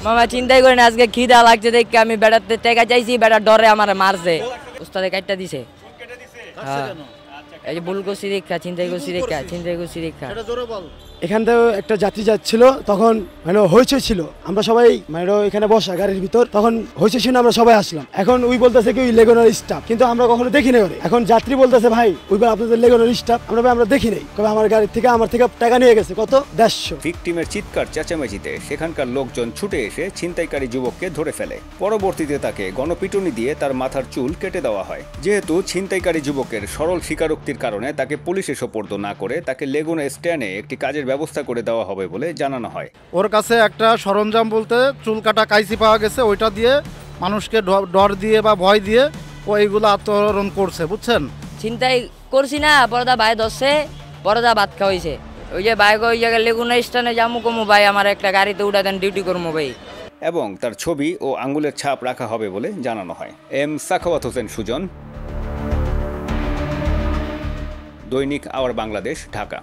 মামা চিন্তাই করেন আজকে খিদা লাগছে দেখে আমি বেড়াতে টেকা চাইছি, বেড়া ডরে আমার মারছে, উস্তাদে কাটটা দিছে। হ্যাঁ এই যে ভুল করছি দেখা, চিন্তাই করছি দেখা, চিন্তাই করছি দেখা। এখান থেকে একটা যাত্রী যাচ্ছিল, তখন মানে হইচই ছিল, আমরা সবাই মানে এখানে বসা গাড়ির ভিতর, তখন হইচই ছিল, আমরা সবাই আসলাম। এখন ওই বলতেছে কি ওই লেগুনার স্টাফ, কিন্তু আমরা কখনো দেখি নাই ওরে। এখন যাত্রী বলতেছে ভাই ওই আপনাদের লেগুনার স্টাফ, আমরা দেখি নাই, তবে আমার গাড়ির থেকে আমার থেকে টাকা নিয়ে গেছে কত 150। ভিকটিমের চিৎকার চেঁচামেচিতে সেখানকার লোকজন ছুটে এসে ছিনতাইকারী যুবককে ধরে ফেলে। পরবর্তীতে তাকে গণপিটুনি দিয়ে তার মাথার চুল কেটে দেওয়া হয়। যেহেতু ছিনতাইকারী যুবকের সরল স্বীকারোক্তির কারণে তাকে পুলিশে সোপর্দ না করে তাকে লেগুনা স্ট্যান্ডে একটি কাজের ব্যবস্থা করে দেওয়া হবে বলে জানানো হয়। ওর কাছে একটা সরঞ্জাম বলতে চুল কাটা কাইচি পাওয়া গেছে, ওইটা দিয়ে মানুষকে ডর দিয়ে বা ভয় দিয়ে ও এইগুলো আত্মহরণ করছে, বুঝছেন। চিন্তাই করছি না, বড়দা ভাই ধরছে, বড়দা ভাত খাওয়াইছে। ওই যে ভাই ওই জায়গায় লেগুনা স্ট্যান্ডে যাবো কমু ভাই, আমার একটা গাড়িতে উঠা দেন, ডিউটি করবো ভাই। এবং তার ছবি ও আঙ্গুলের ছাপ রাখা হবে বলে জানানো হয়। এম সাখাওয়াত হোসেন সুজন, দৈনিক আওয়ার বাংলাদেশ, ঢাকা।